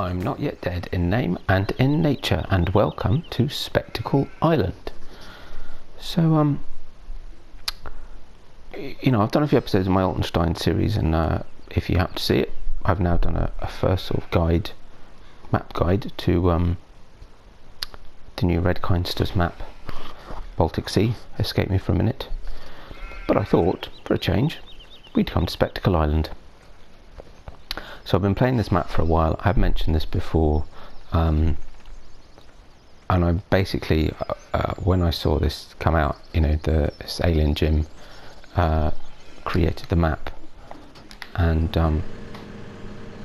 I'm not yet dead in name and in nature, and welcome to Spectacle Island. So, I've done a few episodes of my Altenstein series, and if you happen to see it, I've now done a first sort of map guide to the new Red Kynsters map, Baltic Sea. Escaped me for a minute, but I thought, for a change, we'd come to Spectacle Island. So I've been playing this map for a while. I've mentioned this before, and I basically, when I saw this come out, this Alien Jim created the map, and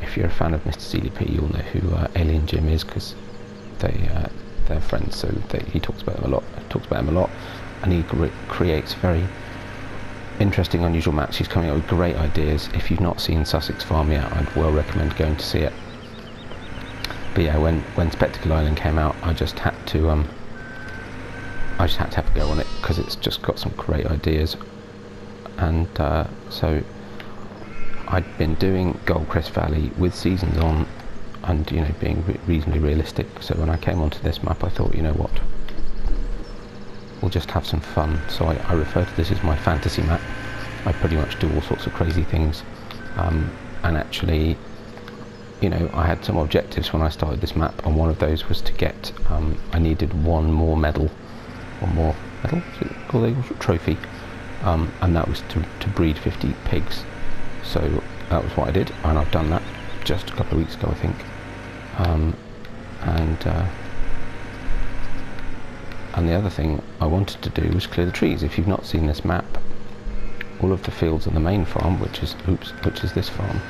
if you're a fan of Mr. SealyP, you'll know who Alien Jim is, because they're friends. So he talks about them a lot, and he creates very interesting, unusual maps. He's coming up with great ideas. If you've not seen Sussex Farm yet, I'd well recommend going to see it. But yeah, when Spectacle Island came out, I just had to have a go on it, because it's just got some great ideas. And so I'd been doing Goldcrest Valley with seasons on, and being reasonably realistic. So when I came onto this map, I thought, you know what, we'll just have some fun. So I refer to this as my fantasy map. I pretty much do all sorts of crazy things, and actually, I had some objectives when I started this map, and one of those was to get, I needed one more trophy, and that was to breed 50 pigs. So that was what I did, and I've done that just a couple of weeks ago, I think. And the other thing I wanted to do was clear the trees. If you've not seen this map, all of the fields on the main farm, which is this farm,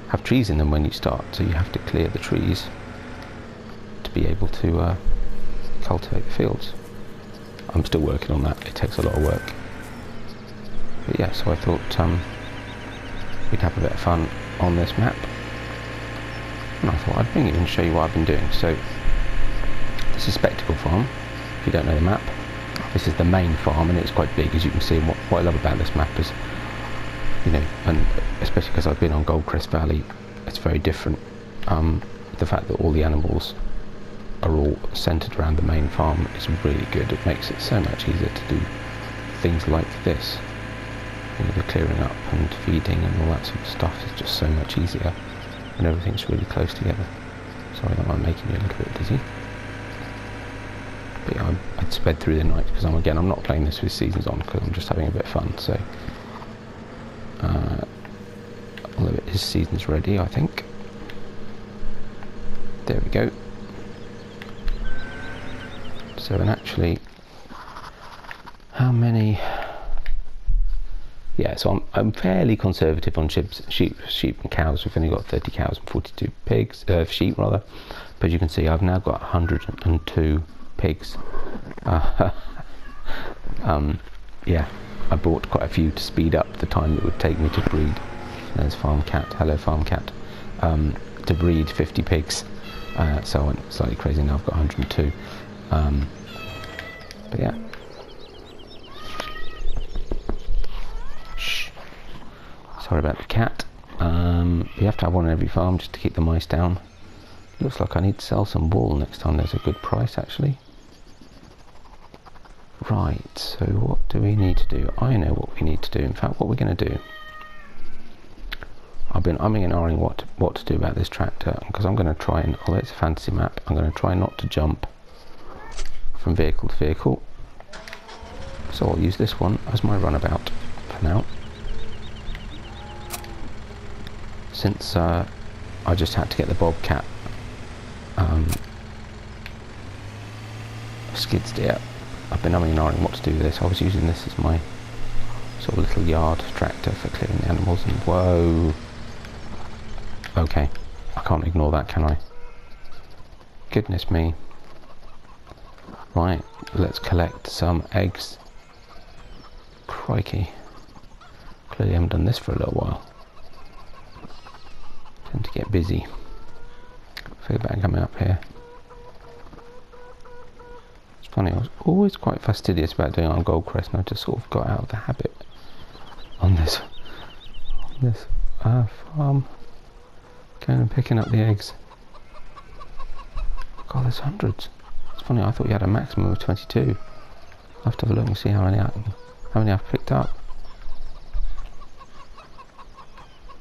have trees in them when you start, so you have to clear the trees to be able to cultivate the fields. I'm still working on that. It takes a lot of work. But yeah, so I thought we'd have a bit of fun on this map, and I thought I'd bring you and show you what I've been doing. So this is Spectacle Farm. If you don't know the map, this is the main farm, and it's quite big, as you can see. And what I love about this map is, and especially because I've been on Goldcrest Valley, it's very different. The fact that all the animals are all centred around the main farm is really good. It makes it so much easier to do things like this. The clearing up and feeding and all that sort of stuff is just so much easier when everything's really close together. Sorry, that might make you a little bit dizzy. But yeah, I'd sped through the night, because I'm not playing this with seasons on, because I'm just having a bit of fun. So although his season's ready, I think. There we go. So, and actually, how many? Yeah, so I'm fairly conservative on sheep and cows. We've only got 30 cows and 42 pigs, sheep rather. But you can see I've now got 102 pigs. Yeah, I bought quite a few to speed up the time it would take me to breed. There's Farm Cat, hello Farm Cat. To breed 50 pigs. So I went slightly crazy. Now I've got 102. But yeah. Shh. Sorry about the cat. You have to have one on every farm just to keep the mice down. Looks like I need to sell some wool next time there's a good price, actually. Right, so what do we need to do? I know what we need to do. In fact, what we're going to do, I've been umming and ahhing what to do about this tractor, because I'm going to try and, although it's a fantasy map, I'm going to try not to jump from vehicle to vehicle. So I'll use this one as my runabout for now, since I just had to get the Bobcat skid steer. I've been umming and ahhing what to do with this. I was using this as my sort of little yard tractor for clearing the animals, and whoa. Okay, I can't ignore that, can I? Goodness me. Right, let's collect some eggs. Crikey. Clearly haven't done this for a little while. Tend to get busy. Feel better coming up here. Funny, I was always quite fastidious about doing it on Goldcrest, and I just sort of got out of the habit on this farm. Going and picking up the eggs. God, there's hundreds. It's funny, I thought you had a maximum of 22. I'll have to have a look and see how many I've picked up.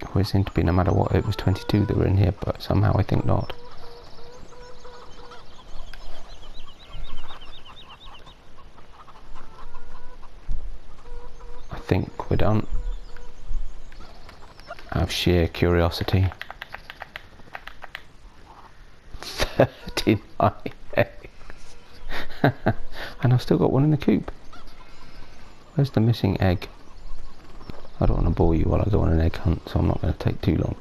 It always seemed to be, no matter what, it was 22 that were in here, but somehow I think not. I think we're done. Out of sheer curiosity. 39 eggs. And I've still got one in the coop. Where's the missing egg? I don't want to bore you while I go on an egg hunt, so I'm not going to take too long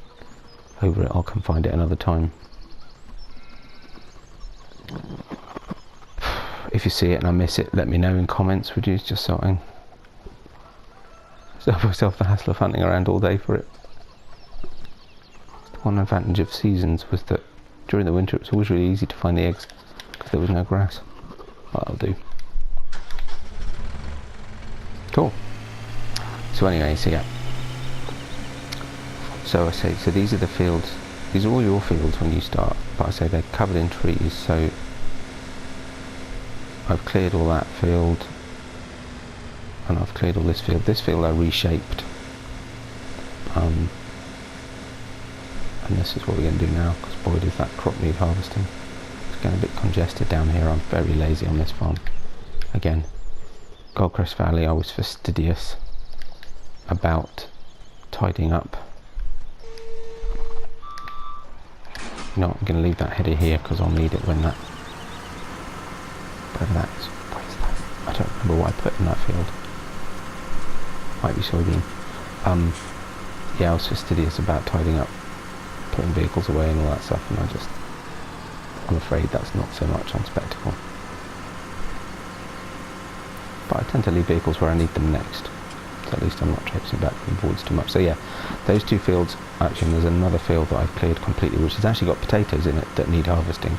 over it. I'll come find it another time. If you see it and I miss it, let me know in comments, would you? Just so I can save myself the hassle of hunting around all day for it. The one advantage of seasons was that during the winter it was always really easy to find the eggs because there was no grass. Well, that'll do. Cool. So anyway, so yeah. So I say, so these are the fields. These are all your fields when you start, but I say they're covered in trees. So I've cleared all that field, and I've cleared all this field. This field I reshaped. And this is what we're going to do now, because boy does that crop need harvesting. It's getting a bit congested down here. I'm very lazy on this farm. Again, Goldcrest Valley, I was fastidious about tidying up. You know, I'm going to leave that header here because I'll need it when that, whatever that is. What is that? I don't remember what I put in that field. Might be soybean. Yeah, I was fastidious about tidying up, putting vehicles away and all that stuff, and I'm afraid that's not so much on spectacle. But I tend to leave vehicles where I need them next, so at least I'm not traipsing back and forwards too much. So yeah, those two fields, actually, and there's another field that I've cleared completely, which has actually got potatoes in it that need harvesting.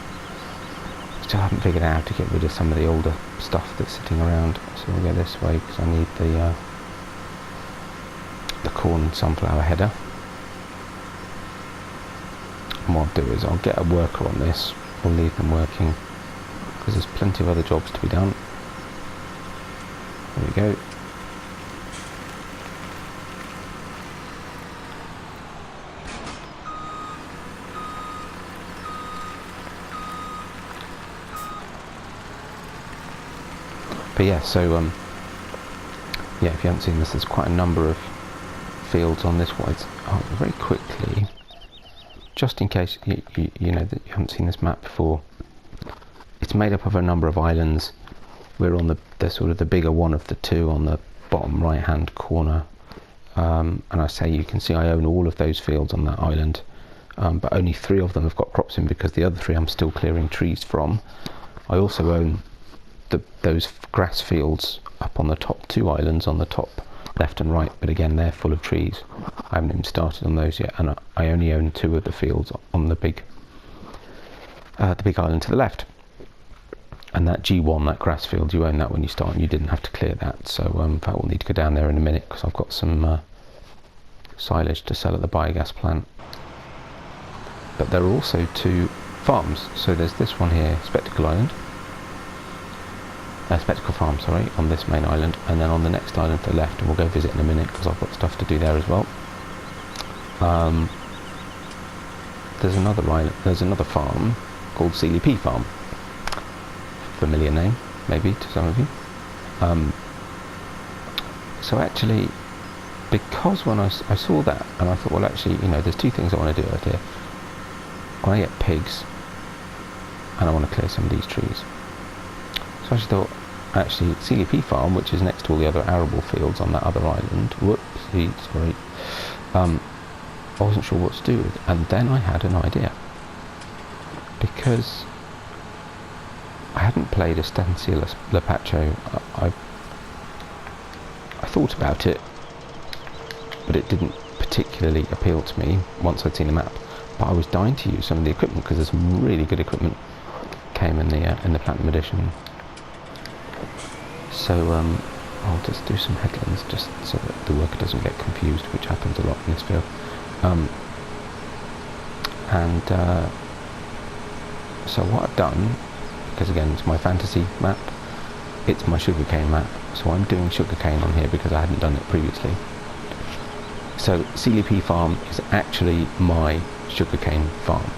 Still haven't figured out how to get rid of some of the older stuff that's sitting around, so we'll go this way because I need the corn and sunflower header. And what I'll do is I'll get a worker on this, we'll leave them working, because there's plenty of other jobs to be done. There we go. But yeah, so yeah, if you haven't seen this, there's quite a number of fields on this one. Very quickly, just in case you know that you haven't seen this map before, it's made up of a number of islands. We're on the sort of the bigger one of the two on the bottom right hand corner, and I say you can see I own all of those fields on that island, but only 3 of them have got crops in because the other 3 I'm still clearing trees from. I also own those grass fields up on the top 2 islands on the top left and right, but again they're full of trees. I haven't even started on those yet, and I only own 2 of the fields on the big island to the left. And that G1, that grass field, you own that when you start, and you didn't have to clear that. So in fact we'll need to go down there in a minute because I've got some silage to sell at the biogas plant. But there are also 2 farms. So there's this one here, Spectacle Island. Spectacle Farm, sorry, on this main island, and then on the next island to the left, and we'll go visit in a minute because I've got stuff to do there as well. There's another island, there's another farm called SealyP Farm. Familiar name, maybe, to some of you. So actually, because when I saw that, and I thought, well, actually, you know, there's 2 things I want to do out here. I want to get pigs, and I want to clear some of these trees. So I actually thought, actually, SealyP Farm, which is next to all the other arable fields on that other island, whoopsie, sorry, I wasn't sure what to do with it. And then I had an idea. Because I hadn't played a Estancia Lapacho. I thought about it, but it didn't particularly appeal to me once I'd seen the map. But I was dying to use some of the equipment because there's some really good equipment came in the Platinum Edition. So I'll just do some headlands just so that the worker doesn't get confused, which happens a lot in this field. So what I've done, because again it's my fantasy map, it's my sugarcane map, so I'm doing sugarcane on here because I hadn't done it previously. So SealyP farm is actually my sugarcane farm,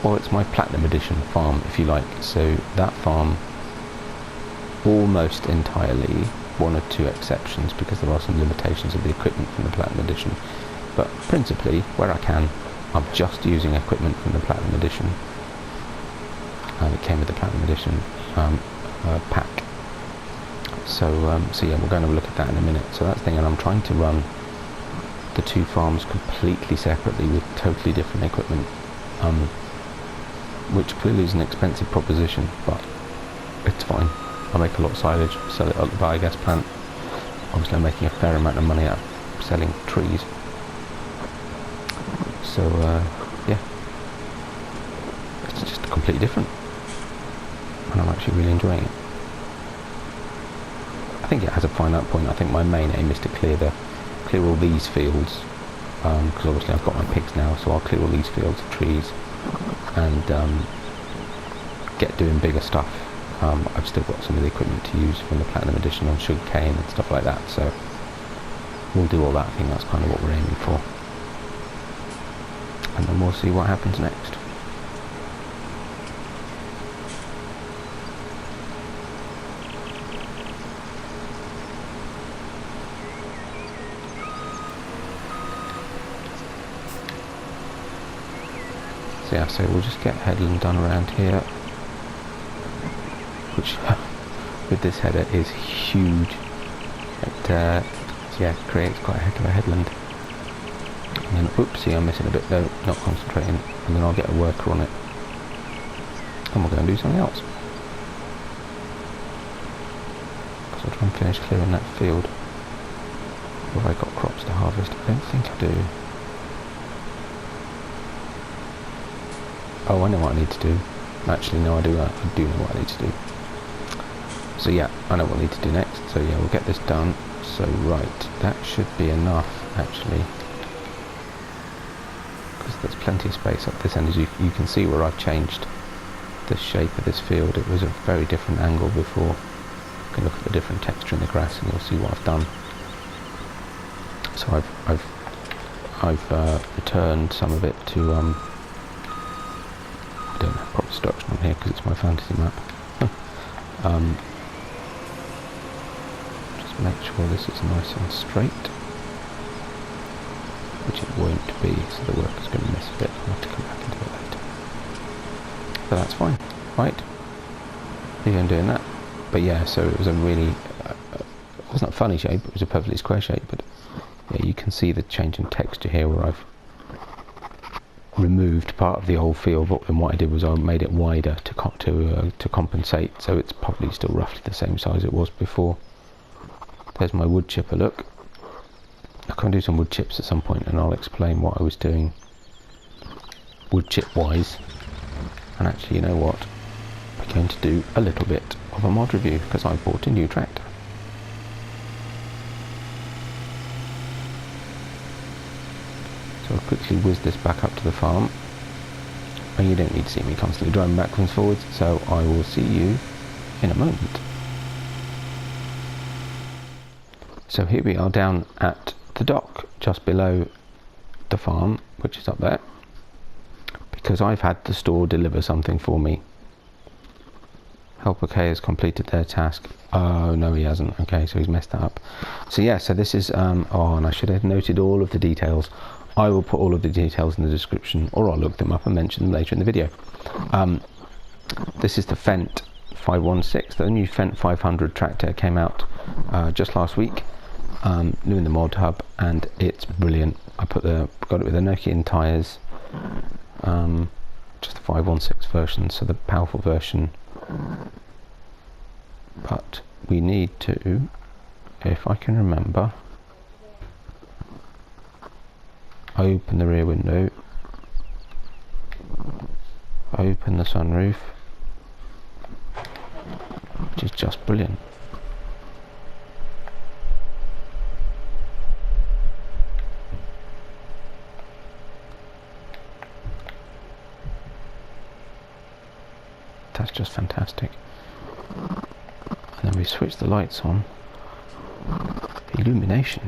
or it's my platinum edition farm if you like. So that farm, almost entirely, one or two exceptions because there are some limitations of the equipment from the platinum edition, but principally where I can, I'm just using equipment from the platinum edition. It came with the platinum edition pack. So yeah, we're going to look at that in a minute. So that's the thing, and I'm trying to run the two farms completely separately with totally different equipment, which clearly is an expensive proposition, but it's fine. I make a lot of silage, sell it at the biogas plant. Obviously I'm making a fair amount of money out of selling trees. So yeah, it's just completely different, and I'm actually really enjoying it. I think it has a finite point. I think my main aim is to clear all these fields, because obviously I've got my pigs now, so I'll clear all these fields of trees and get doing bigger stuff. I've still got some of the equipment to use from the Platinum Edition on sugarcane and stuff like that, so we'll do all that. I think that's kind of what we're aiming for, and then we'll see what happens next. So yeah, so we'll just get headland done around here, which with this header is huge. It yeah, creates quite a heck of a headland. And then, oopsie, I'm missing a bit though, not concentrating, and then I'll get a worker on it, and we're going to do something else. So I'll try and finish clearing that field. Have I got crops to harvest? I don't think I do. Oh, I know what I need to do. Actually, no, I do know what I need to do. So yeah, I know what I need to do next. So yeah, we'll get this done. So right, that should be enough, actually, because there's plenty of space up this end. As you can see where I've changed the shape of this field. It was a very different angle before. You can look at the different texture in the grass and you'll see what I've done. So I've returned some of it to I don't have proper structure on here because it's my fantasy map. Just make sure this is nice and straight, which it won't be, so the worker's going to miss a bit. I'll have to come back into it later. But that's fine, right? Even doing that. But yeah, so it was a really, it wasn't a funny shape, it was a perfectly square shape, but yeah, you can see the change in texture here where I've removed part of the old field, and what I did was I made it wider to compensate, so it's probably still roughly the same size it was before. There's my wood chipper, look. I'll come and do some wood chips at some point and I'll explain what I was doing wood chip wise. And actually, you know what, we're going to do a little bit of a mod review because I bought a new tractor. So I'll quickly whiz this back up to the farm, and you don't need to see me constantly driving backwards and forwards, so I will see you in a moment. So here we are down at the dock, just below the farm, which is up there, because I've had the store deliver something for me. Helper K has completed their task. Oh no, he hasn't. Okay, so he's messed that up. So yeah, so this is oh, and I should have noted all of the details. I will put all of the details in the description, or I'll look them up and mention them later in the video. This is the Fendt 516, the new Fendt 500 tractor. Came out just last week, new in the mod hub, and it's brilliant. I got it with the Nokian tyres, just the 516 version, so the powerful version. But we need to, if I can remember, open the rear window, open the sunroof, which is just brilliant. That's just fantastic. And then we switch the lights on. Illumination.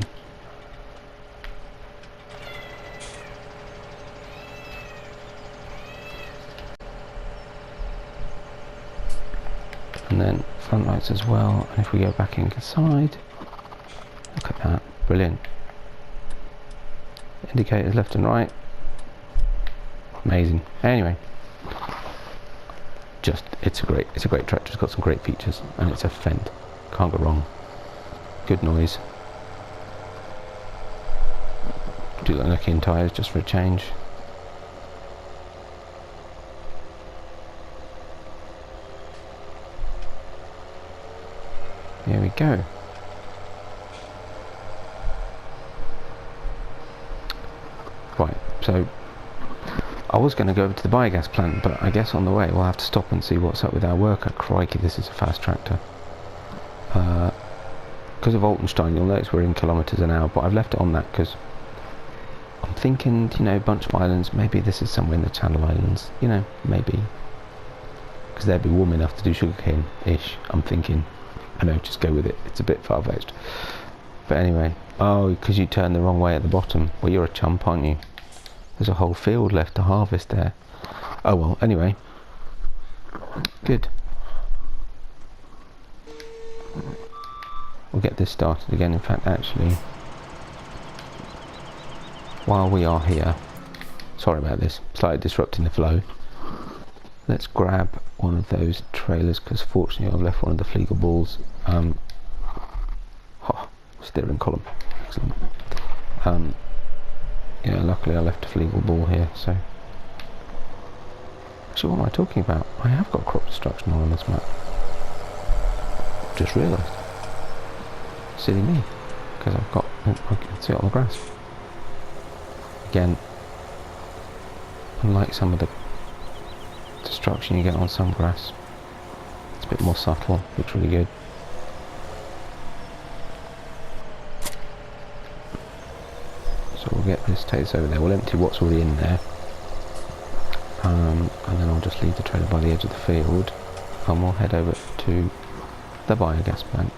And then front lights as well. And if we go back inside, look at that, brilliant. Indicators left and right. Amazing. Anyway, it's a great tractor. It's got some great features, and it's a Fendt. Can't go wrong. Good noise. Do like looking in tyres just for a change. Here we go. Right, so I was going to go over to the biogas plant, but I guess on the way we'll have to stop and see what's up with our worker. Crikey, this is a fast tractor. Because of Altenstein, you'll notice we're in kilometres an hour, but I've left it on that because I'm thinking, you know, bunch of islands, maybe this is somewhere in the Channel Islands, you know, maybe. Because they'd be warm enough to do sugarcane-ish, I'm thinking. I know, just go with it, it's a bit far-fetched. But anyway, oh, because you turned the wrong way at the bottom. Well, you're a chump, aren't you? There's a whole field left to harvest there. Oh well, anyway. Good. We'll get this started again. In fact, actually, while we are here, sorry about this, slightly disrupting the flow. Let's grab one of those trailers, because fortunately I've left one of the Fliegl balls. Steering column. Excellent. Yeah, luckily I left a Fliegl ball here, so... Actually, what am I talking about? I have got crop destruction on this map. Just realised. Silly me. Because I can see it on the grass. Again, unlike some of the destruction you get on some grass, it's a bit more subtle, looks really good. So we'll get this, take this over there, we'll empty what's already in there, and then I'll just leave the trailer by the edge of the field, and we'll head over to the biogas plant.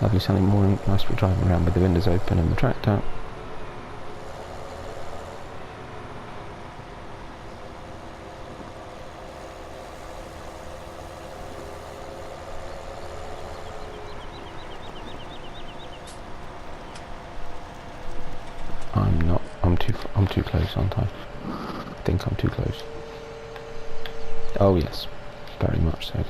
Lovely sunny morning, nice to be driving around with the windows open and the tractor. I'm too close, aren't I? I think I'm too close. Oh yes, very much so.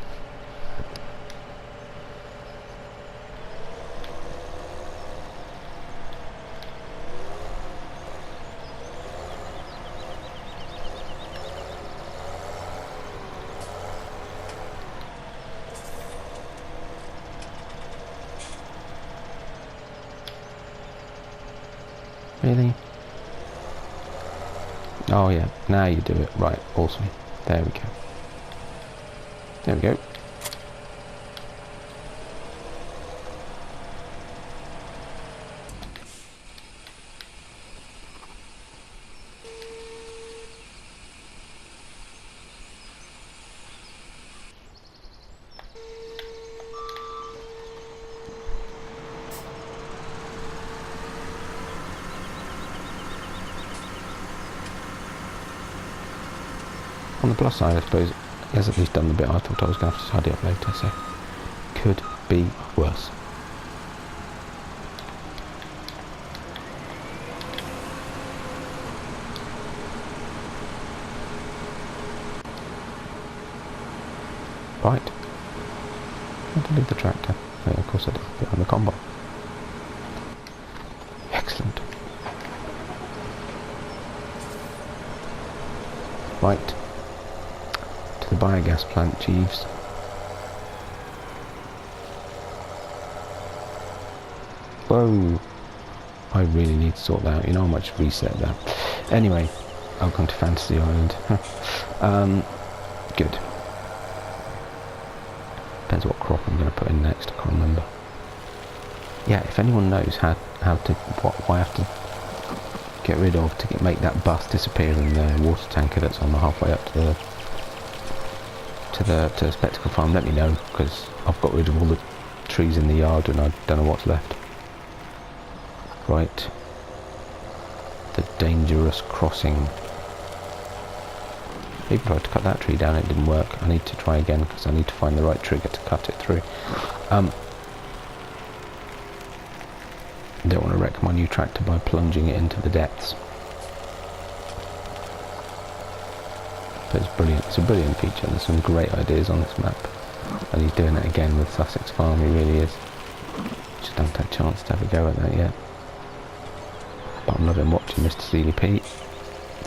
Really? Oh yeah, now you do it. Right, awesome. There we go. There we go. On the plus side, I suppose, he has at least done the bit I thought I was going to have to tidy up later, so could be worse. Right. I to leave the tractor. Oh, of course I did, behind the combine. Excellent. Right. To the biogas plant, Jeeves. Whoa. I really need to sort that out. You know, I might just reset that. Anyway, welcome to Fantasy Island. Good. Depends what crop I'm going to put in next. I can't remember. Yeah, if anyone knows how to, what I have to get rid of to make that bus disappear in the water tanker that's on the halfway up to the spectacle farm, let me know, because I've got rid of all the trees in the yard and I don't know what's left. Right, the dangerous crossing. People tried to cut that tree down, it didn't work. I need to try again because I need to find the right trigger to cut it through. Don't want to wreck my new tractor by plunging it into the depths. But it's brilliant. It's a brilliant feature. There's some great ideas on this map. And he's doing it again with Sussex Farm, he really is. Just haven't had a chance to have a go at that yet. But I'm loving watching Mr. SealyP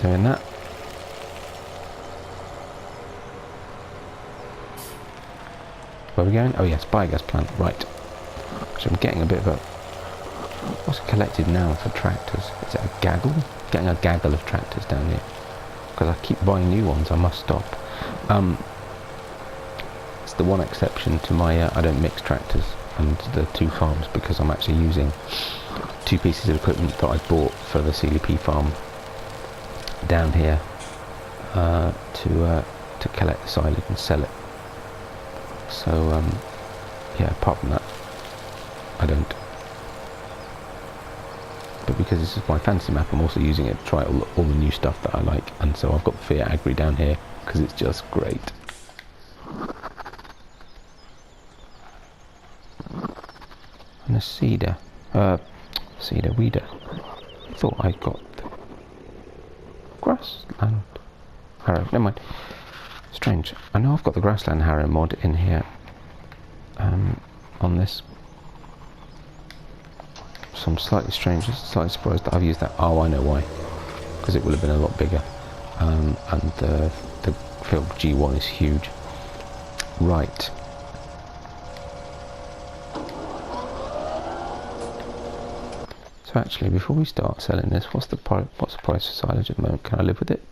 doing that. Where are we going? Oh yes, biogas plant, right. So I'm getting a bit of a... What's a collected noun for tractors? Is it a gaggle? Getting a gaggle of tractors down here. Because I keep buying new ones, I must stop. It's the one exception to my... I don't mix tractors and the two farms because I'm actually using two pieces of equipment that I bought for the SealyP farm down here to collect the silage and sell it. So, yeah, apart from that, I don't. But because this is my fantasy map, I'm also using it to try all the new stuff that I like. And so I've got the Fiat Agri down here, because it's just great. And a cedar. Cedar weeder. I thought I got the grassland harrow. Never mind. Strange. I know I've got the grassland harrow mod in here on this. So I'm slightly surprised that I've used that. Oh, I know why. Because it would have been a lot bigger. And the field G1 is huge. Right. So actually, before we start selling this, what's the price for silage at the moment? Can I live with it?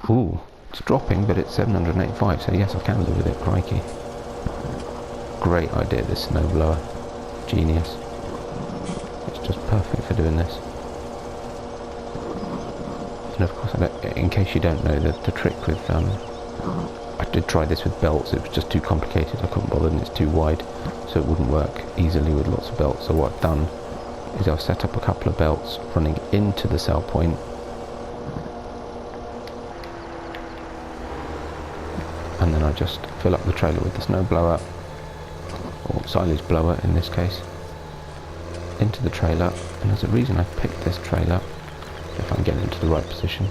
Ooh, it's dropping, but it's 785, so yes, I can live with it, crikey. Great idea, this snowblower. Genius. It's just perfect for doing this. And of course, in case you don't know, the trick with... I did try this with belts, it was just too complicated, I couldn't bother, and it's too wide, so it wouldn't work easily with lots of belts. So what I've done is I've set up a couple of belts running into the sell point, and then I just fill up the trailer with the snowblower, or silage blower in this case, into the trailer. And there's a reason I've picked this trailer, if I'm getting into the right position.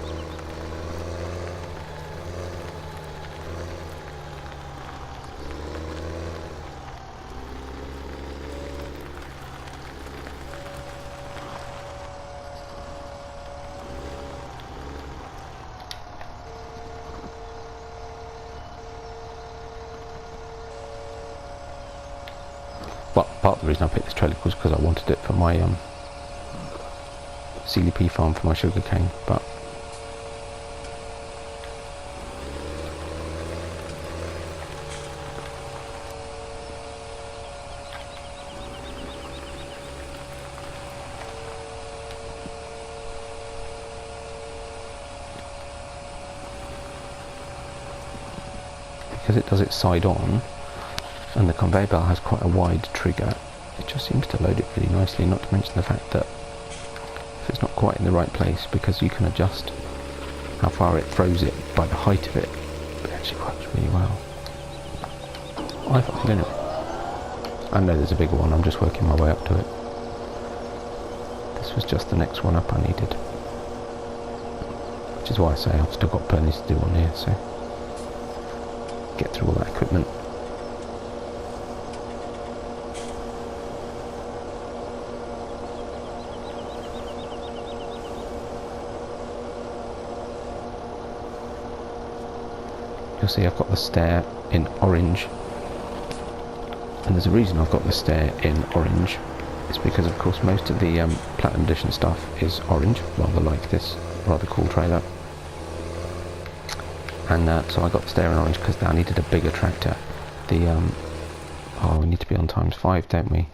Well, part of the reason I picked this trailer was because I wanted it for my SealyP farm for my sugar cane, but because it does it side on, and the conveyor belt has quite a wide trigger, it just seems to load it really nicely, not to mention the fact that if it's not quite in the right place, because you can adjust how far it throws it by the height of it, it actually works really well. I find, anyway. I know there's a bigger one, I'm just working my way up to it. This was just the next one up I needed. Which is why I say I've still got plenty to do on here, so get through all that equipment. You'll see I've got the stair in orange, and there's a reason I've got the stair in orange. It's because of course most of the Platinum Edition stuff is orange, rather like this rather cool trailer, and so I got the stair in orange because I needed a bigger tractor. The oh, we need to be on ×5, don't we?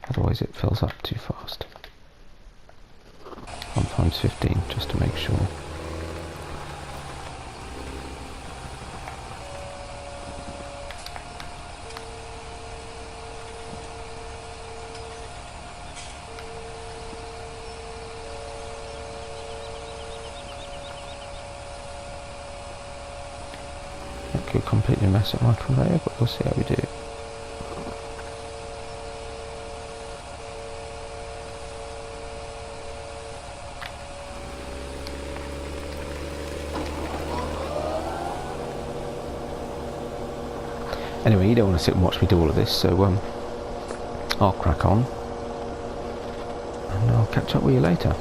Otherwise it fills up too fast. Sometimes 15, just to make sure. That could completely mess up my conveyor, but we'll see how we do. Anyway, you don't want to sit and watch me do all of this, so I'll crack on, and I'll catch up with you later.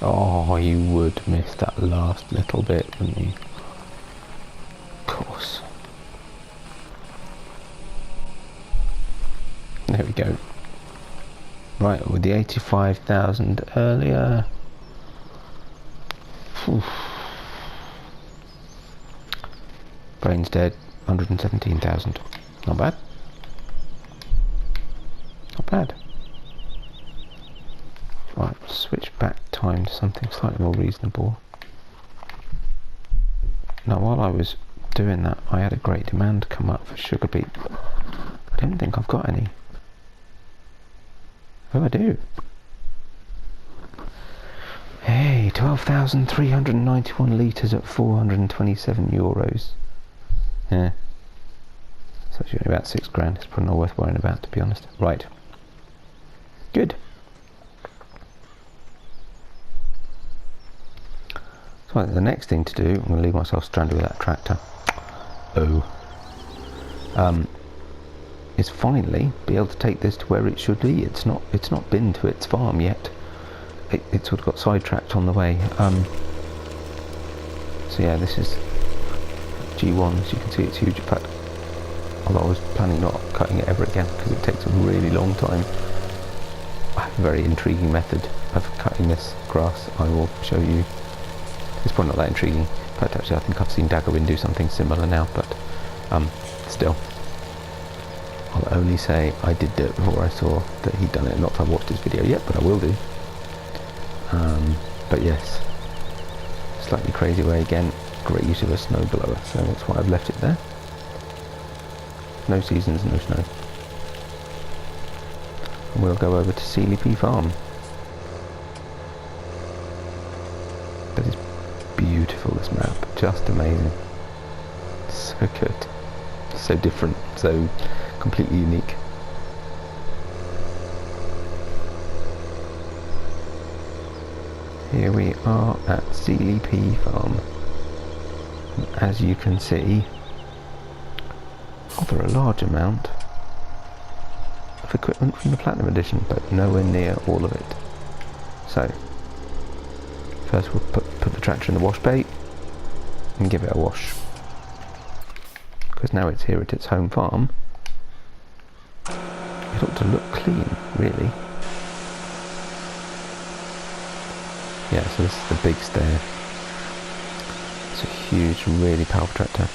Oh, you would miss that last little bit, wouldn't you? Of course. There we go. Right, with the 85,000 earlier. Oof. Brain's dead, 117,000. Not bad. Not bad. Right, switch back time to something slightly more reasonable. Now, while I was doing that, I had a great demand come up for sugar beet. I don't think I've got any. Oh, I do. Hey, 12,391 litres at 427 euros. Yeah. So it's only about 6 grand. It's probably not worth worrying about, to be honest. Right. Good. So the next thing to do, I'm going to leave myself stranded with that tractor. Is finally be able to take this to where it should be. It's not been to its farm yet. It sort of got sidetracked on the way. So yeah, this is G1. As you can see, it's huge. In fact, although I was planning not cutting it ever again because it takes a really long time. I have a very intriguing method of cutting this grass. I will show you. It's probably not that intriguing. In fact, actually, I think I've seen Daggerwin do something similar now, but still. I'll only say I did do it before I saw that he'd done it. Not that I've watched his video yet, but I will do. But yes, slightly crazy way again. Great use of a snowblower, so that's why I've left it there. No seasons, no snow. And we'll go over to SealyP Farm. That is beautiful, this map, just amazing. So good, so different, so completely unique. Here we are at SealyP Farm. And as you can see, rather a large amount of equipment from the Platinum Edition, but nowhere near all of it. So first we'll put the tractor in the wash bay and give it a wash, because now it's here at its home farm. It ought to look clean, really. Yeah, so this is the big stair. It's a huge, really powerful tractor.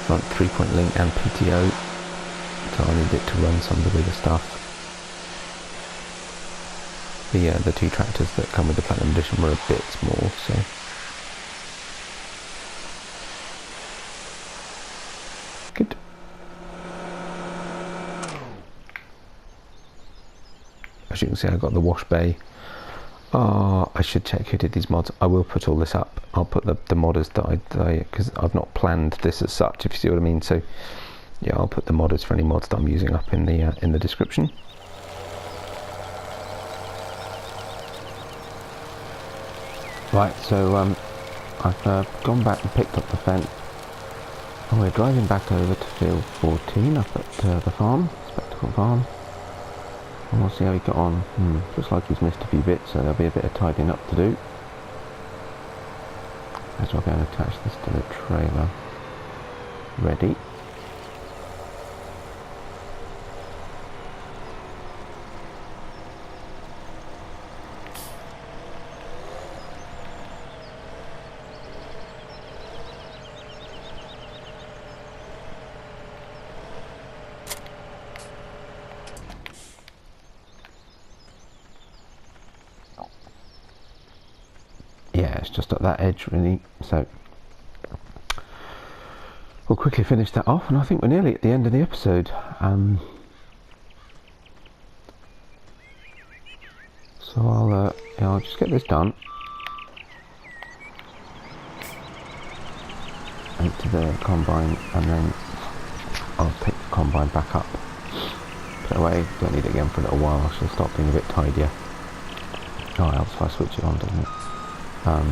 Front 3-point link and PTO, so I need it to run some of the bigger stuff. The two tractors that come with the Platinum Edition were a bit small, so good. as you can see, I got the wash bay. I should check who did these mods. I will put all this up. I'll put the modders that I because I've not planned this as such, if you see what I mean. So yeah, I'll put the modders for any mods that I'm using up in the description. Right, so I've gone back and picked up the Fendt, and we're driving back over to field 14 up at the farm, Spectacle Farm. And we'll see how he got on. Looks like he's missed a few bits, so there'll be a bit of tidying up to do. As we're going to attach this to the trailer. Ready. Yeah, it's just at that edge really, so we'll quickly finish that off, and I think we're nearly at the end of the episode. So I'll just get this done, into the combine, and then I'll take the combine back up, put it away. Don't need it again for a little while. I shall start being a bit tidier. Oh, else if I switch it on, doesn't it? Okay.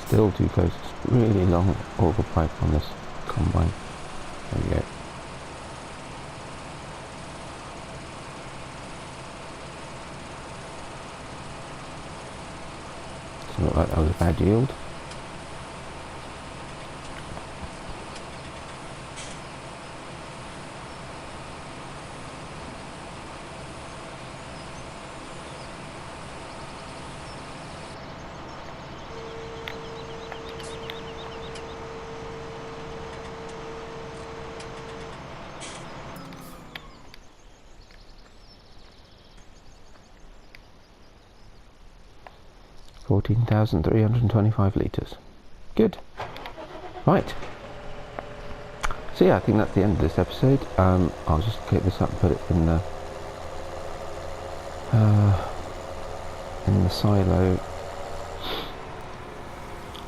'Still too close. It's really long auger pipe on this combine. There we go. Doesn't look like that was a bad yield. $14,325 litres. Good. Right. So yeah, I think that's the end of this episode. I'll just get this up and put it in the silo.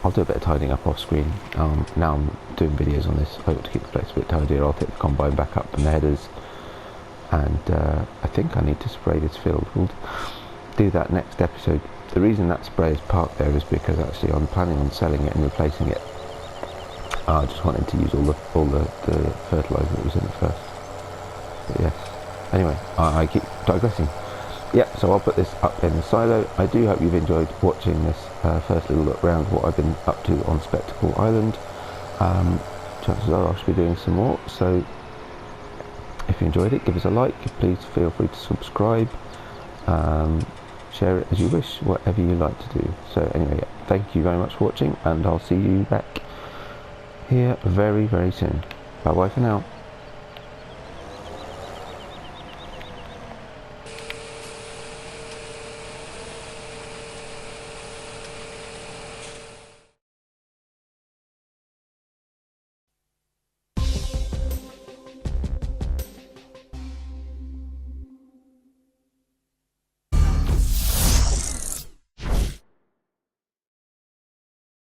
I'll do a bit of tidying up off screen. Now I'm doing videos on this. I ought to keep the place a bit tidier. I'll take the combine back up and the headers, and I think I need to spray this field. We'll do that next episode. The reason that spray is parked there is because actually I'm planning on selling it and replacing it. I just wanted to use all the fertiliser that was in it first. But yes. Anyway, I keep digressing. Yeah, so I'll put this up in the silo. I do hope you've enjoyed watching this first little look around what I've been up to on Spectacle Island. Chances are I should be doing some more, so if you enjoyed it, give us a like. Please feel free to subscribe. Share it as you wish, whatever you like to do. So anyway, yeah, thank you very much for watching, and I'll see you back here very, very soon. Bye bye for now.